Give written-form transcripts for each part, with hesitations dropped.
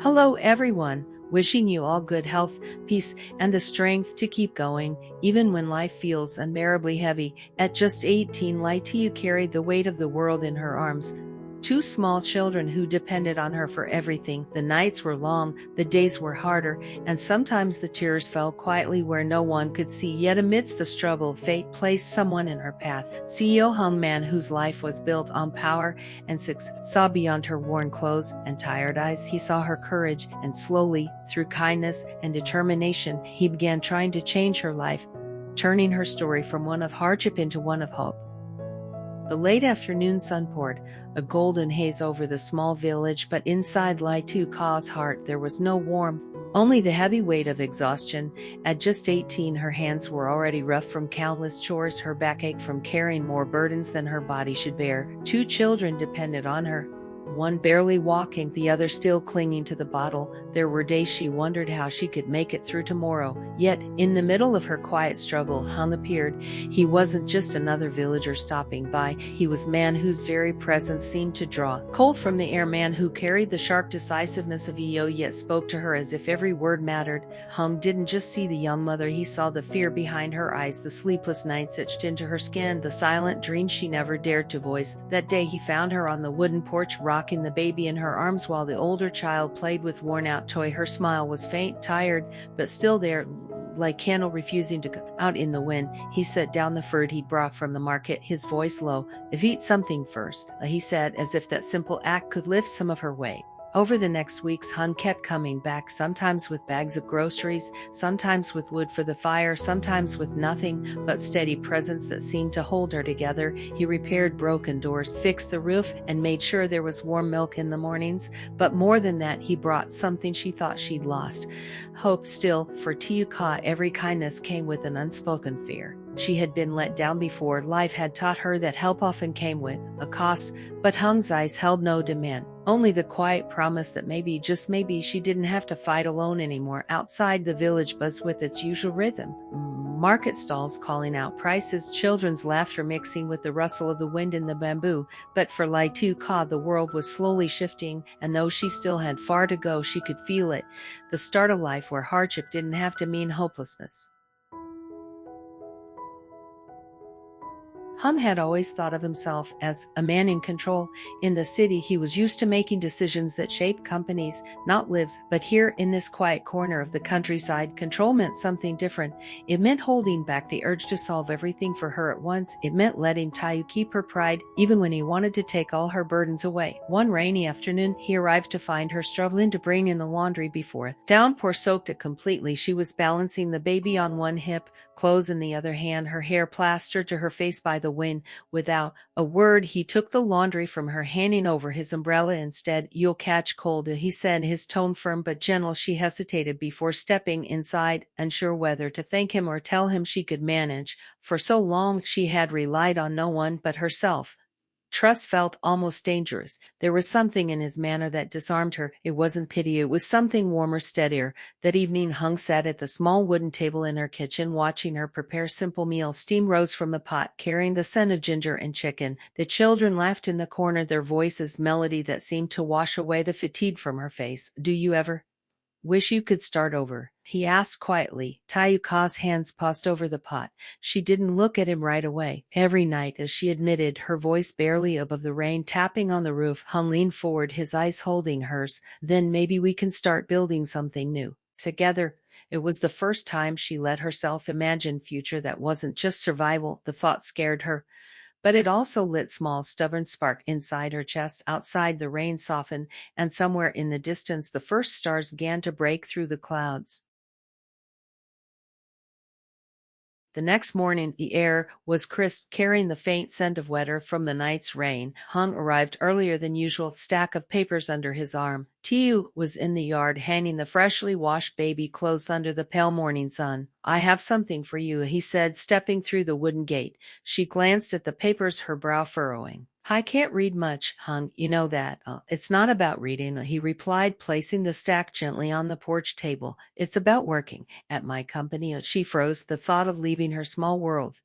Hello, everyone. Wishing you all good health, peace, and the strength to keep going, even when life feels unbearably heavy. At just 18, Ly Tieu Ca carried the weight of the world in her arms. Two small children who depended on her for everything. The nights were long, the days were harder, and sometimes the tears fell quietly where no one could see. Yet amidst the struggle, fate placed someone in her path. CEO Hung Man, whose life was built on power and success, saw beyond her worn clothes and tired eyes. He saw her courage, and slowly, through kindness and determination, he began trying to change her life, turning her story from one of hardship into one of hope. The late afternoon sun poured a golden haze over the small village, but inside Ly Tieu Ca's heart there was no warmth, only the heavy weight of exhaustion. At just 18, her hands were already rough from countless chores, her back ached from carrying more burdens than her body should bear. Two children depended on her, one barely walking, the other still clinging to the bottle. There were days she wondered how she could make it through tomorrow. Yet, in the middle of her quiet struggle, Hung appeared. He wasn't just another villager stopping by. He was man whose very presence seemed to draw cold from the air, man who carried the sharp decisiveness of EO yet spoke to her as if every word mattered. Hung didn't just see the young mother, he saw the fear behind her eyes, the sleepless nights etched into her skin, the silent dreams she never dared to voice. That day he found her on the wooden porch, rocking the baby in her arms while the older child played with worn-out toy. Her smile was faint, tired, but still there, like candle refusing to go out in the wind. He set down the food he'd brought from the market, his voice low. "If eat something first," he said, as if that simple act could lift some of her weight. Over the next weeks, Hun kept coming back, sometimes with bags of groceries, sometimes with wood for the fire, sometimes with nothing but steady presence that seemed to hold her together. He repaired broken doors, fixed the roof, and made sure there was warm milk in the mornings. But more than that, he brought something she thought she'd lost: hope. Still, for Tieu Ca, every kindness came with an unspoken fear. She had been let down before. Life had taught her that help often came with a cost, but Hung's eyes held no demand, only the quiet promise that maybe, just maybe, she didn't have to fight alone anymore. Outside, the village buzzed with its usual rhythm. Market stalls calling out prices, children's laughter mixing with the rustle of the wind in the bamboo. But for Ly Tieu Ca, the world was slowly shifting, and though she still had far to go, she could feel it. The start of life where hardship didn't have to mean hopelessness. Hum had always thought of himself as a man in control. In the city, he was used to making decisions that shaped companies, not lives. But here, in this quiet corner of the countryside, control meant something different. It meant holding back the urge to solve everything for her at once. It meant letting Tieu keep her pride, even when he wanted to take all her burdens away. One rainy afternoon, he arrived to find her struggling to bring in the laundry before a downpour soaked it completely. She was balancing the baby on one hip, clothes in the other hand, her hair plastered to her face by the wind. Without a word, he took the laundry from her, handing over his umbrella instead. "You'll catch cold," he said, his tone firm but gentle. She hesitated before stepping inside, unsure whether to thank him or tell him she could manage. For so long she had relied on no one but herself. Trust felt almost dangerous. There was something in his manner that disarmed her. It wasn't pity, it was something warmer, steadier. That evening, Hung sat at the small wooden table in her kitchen, watching her prepare simple meals. Steam rose from the pot, carrying the scent of ginger and chicken. The children laughed in the corner, their voices melody that seemed to wash away the fatigue from her face. "Do you ever wish you could start over?" he asked quietly. Tieu Ca's hands paused over the pot. She didn't look at him right away. "Every night," as she admitted, her voice barely above the rain tapping on the roof. Hung leaned forward, his eyes holding hers. "Then maybe we can start building something new together." It was the first time she let herself imagine future that wasn't just survival. The thought scared her, but it also lit small stubborn spark inside her chest. Outside, the rain softened, and somewhere in the distance the first stars began to break through the clouds. The next morning, the air was crisp, carrying the faint scent of weather from the night's rain. Hung arrived earlier than usual, stack of papers under his arm. Tieu was in the yard, hanging the freshly washed baby clothes under the pale morning sun. "I have something for you," he said, stepping through the wooden gate. She glanced at the papers, her brow furrowing. "I can't read much, Hung, you know that." "It's not about reading," he replied, placing the stack gently on the porch table. "It's about working at my company." She froze, the thought of leaving her small world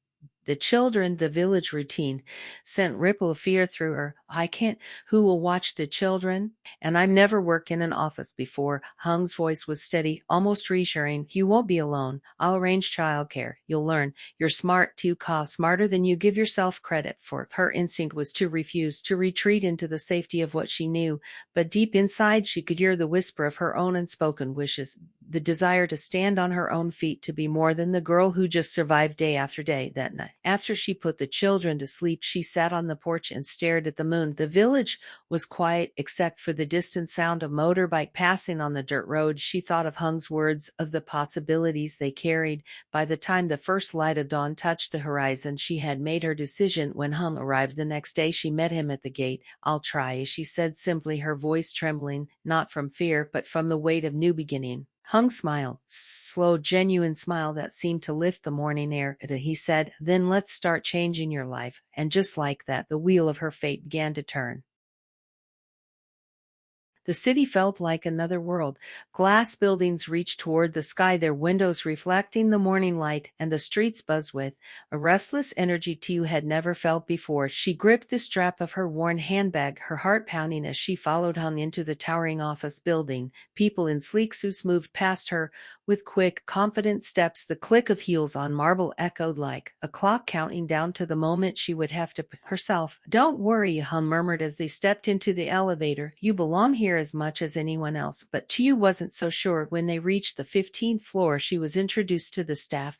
The children, the village routine, sent ripple of fear through her. I can't. Who will watch the children? And I've never worked in an office before. Hung's voice was steady, almost reassuring. You won't be alone. I'll arrange childcare. You'll learn. You're smart, Tieu Ca, smarter than you give yourself credit for. Her instinct was to refuse, to retreat into the safety of what she knew. But deep inside, she could hear the whisper of her own unspoken wishes, the desire to stand on her own feet, to be more than the girl who just survived day after day. That night, after she put the children to sleep, she sat on the porch and stared at the moon. The village was quiet except for the distant sound of motorbike passing on the dirt road. She thought of Hung's words, of the possibilities they carried. By the time the first light of dawn touched the horizon, she had made her decision. When Hung arrived the next day, she met him at the gate. I'll try, she said simply, her voice trembling, not from fear, but from the weight of new beginning. Hung smiled, slow, genuine smile that seemed to lift the morning air. He said, then let's start changing your life. And just like that, the wheel of her fate began to turn. The city felt like another world. Glass buildings reached toward the sky, their windows reflecting the morning light, and the streets buzzed with a restless energy Tieu had never felt before. She gripped the strap of her worn handbag, her heart pounding as she followed Hung into the towering office building. People in sleek suits moved past her with quick, confident steps. The click of heels on marble echoed like a clock counting down to the moment she would have to herself. Don't worry, Hung murmured as they stepped into the elevator. You belong here as much as anyone else. But Tieu wasn't so sure. When they reached the 15th floor, she was introduced to the staff.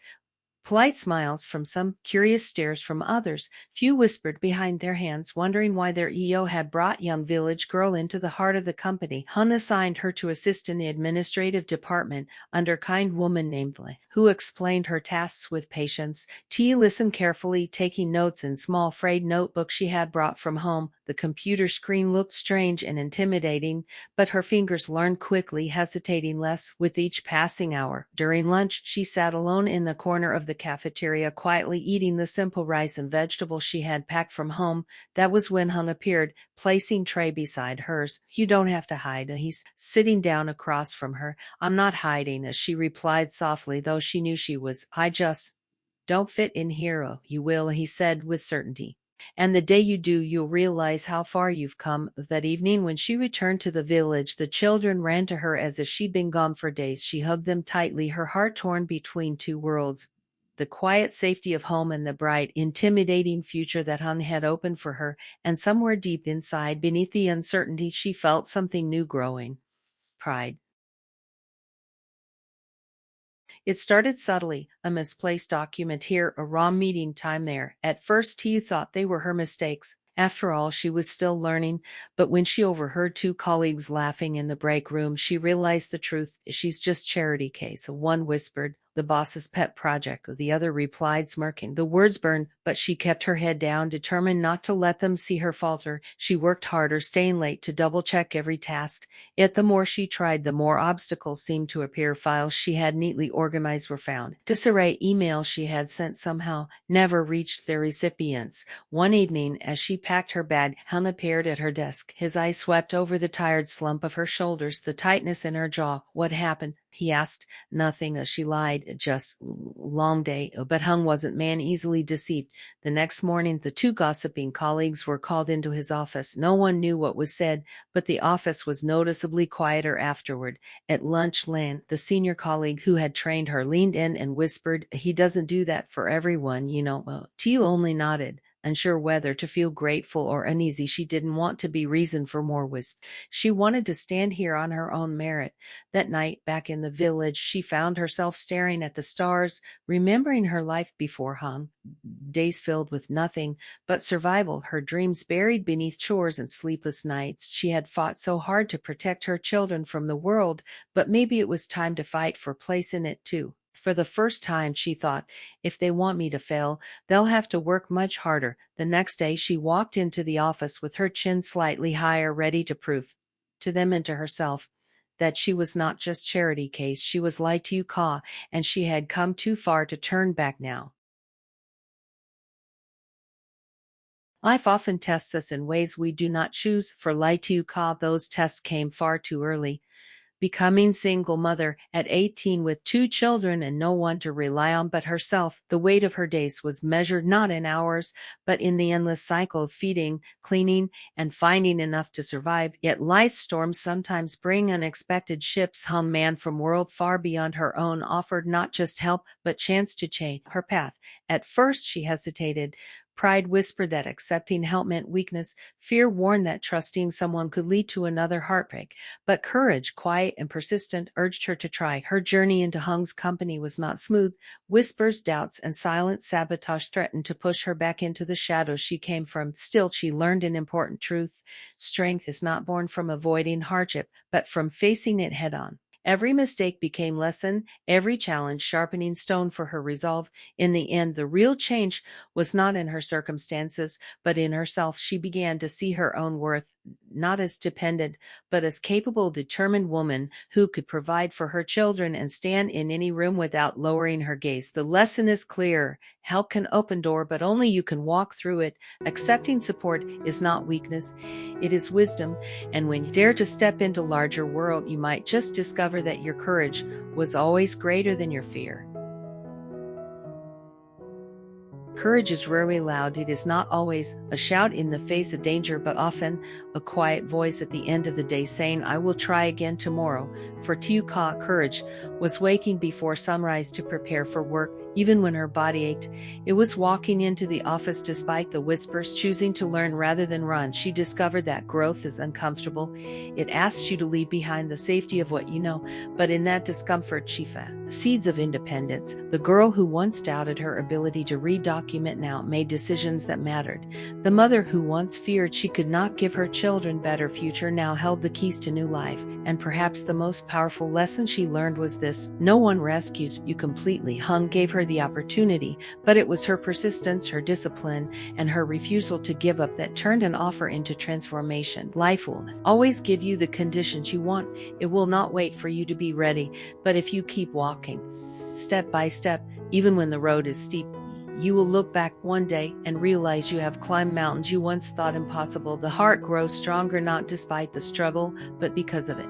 Polite smiles from some, curious stares from others. Few whispered behind their hands, wondering why their EO had brought young village girl into the heart of the company. Hun assigned her to assist in the administrative department under kind woman named Ly, who explained her tasks with patience. Tieu listened carefully, taking notes in small frayed notebook she had brought from home. The computer screen looked strange and intimidating, but her fingers learned quickly, hesitating less with each passing hour. During lunch, she sat alone in the corner of the cafeteria, quietly eating the simple rice and vegetables she had packed from home. That was when Hun appeared, placing tray beside hers. You don't have to hide. He's sitting down across from her. I'm not hiding, as she replied softly, though she knew she was. I just don't fit in here. You will, he said with certainty. And the day you do, you'll realize how far you've come. That evening, when she returned to the village, the children ran to her as if she'd been gone for days. She hugged them tightly, her heart torn between two worlds. The quiet safety of home and the bright, intimidating future that Hun had opened for her, and somewhere deep inside, beneath the uncertainty, she felt something new growing. Pride. It started subtly, a misplaced document here, a wrong meeting time there. At first, Tieu thought they were her mistakes. After all, she was still learning, but when she overheard two colleagues laughing in the break room, she realized the truth. She's just charity case. One whispered, the boss's pet project. The other replied, smirking. The words burned, but she kept her head down, determined not to let them see her falter. She worked harder, staying late to double-check every task. Yet the more she tried, the more obstacles seemed to appear. Files she had neatly organized were found. Disarray. Emails she had sent somehow never reached their recipients. One evening, as she packed her bag, Hun appeared at her desk. His eyes swept over the tired slump of her shoulders, the tightness in her jaw. What happened? He asked. Nothing, as she lied. Just long day. But Hung wasn't man easily deceived. The next morning, the two gossiping colleagues were called into his office. No one knew what was said, but the office was noticeably quieter afterward. At lunch, Lan, the senior colleague who had trained her, leaned in and whispered, he doesn't do that for everyone, you know. Tieu only nodded, unsure whether to feel grateful or uneasy. She didn't want to be reason for more wisdom. She wanted to stand here on her own merit. That night, back in the village, she found herself staring at the stars, remembering her life before Hung. Days filled with nothing but survival, her dreams buried beneath chores and sleepless nights. She had fought so hard to protect her children from the world, but maybe it was time to fight for place in it too. For the first time, she thought, if they want me to fail, they'll have to work much harder. The next day, she walked into the office with her chin slightly higher, ready to prove to them and to herself that she was not just charity case, she was Ly Tieu Ca, and she had come too far to turn back now. Life often tests us in ways we do not choose. For Ly Tieu Ca, those tests came far too early. Becoming single mother at 18 with 2 children and no one to rely on but herself, the weight of her days was measured not in hours, but in the endless cycle of feeding, cleaning, and finding enough to survive. Yet life's storms sometimes bring unexpected ships. Hum man from world far beyond her own offered not just help, but chance to change her path. At first she hesitated. Pride whispered that accepting help meant weakness. Fear warned that trusting someone could lead to another heartbreak. But courage, quiet and persistent, urged her to try. Her journey into Hung's company was not smooth. Whispers, doubts, and silent sabotage threatened to push her back into the shadows she came from. Still, she learned an important truth. Strength is not born from avoiding hardship, but from facing it head-on. Every mistake became lesson, every challenge sharpening stone for her resolve. In the end, the real change was not in her circumstances, but in herself. She began to see her own worth, not as dependent, but as capable, determined woman who could provide for her children and stand in any room without lowering her gaze. The lesson is clear. Help can open door, but only you can walk through it. Accepting support is not weakness, it is wisdom. And when you dare to step into larger world, you might just discover that your courage was always greater than your fear. Courage is rarely loud. It is not always a shout in the face of danger, but often a quiet voice at the end of the day saying, "I will try again tomorrow." For Tieu Ca, courage was waking before sunrise to prepare for work, even when her body ached. It was walking into the office despite the whispers, choosing to learn rather than run. She discovered that growth is uncomfortable. It asks you to leave behind the safety of what you know, but in that discomfort she found seeds of independence. The girl who once doubted her ability to read document now made decisions that mattered. The mother who once feared she could not give her children better future now held the keys to new life. And perhaps the most powerful lesson she learned was this: no one rescues you completely. Hung gave her the opportunity, but it was her persistence, her discipline, and her refusal to give up that turned an offer into transformation. Life will always give you the conditions you want. It will not wait for you to be ready, but if you keep walking, step by step, even when the road is steep, you will look back one day and realize you have climbed mountains you once thought impossible. The heart grows stronger not despite the struggle, but because of it.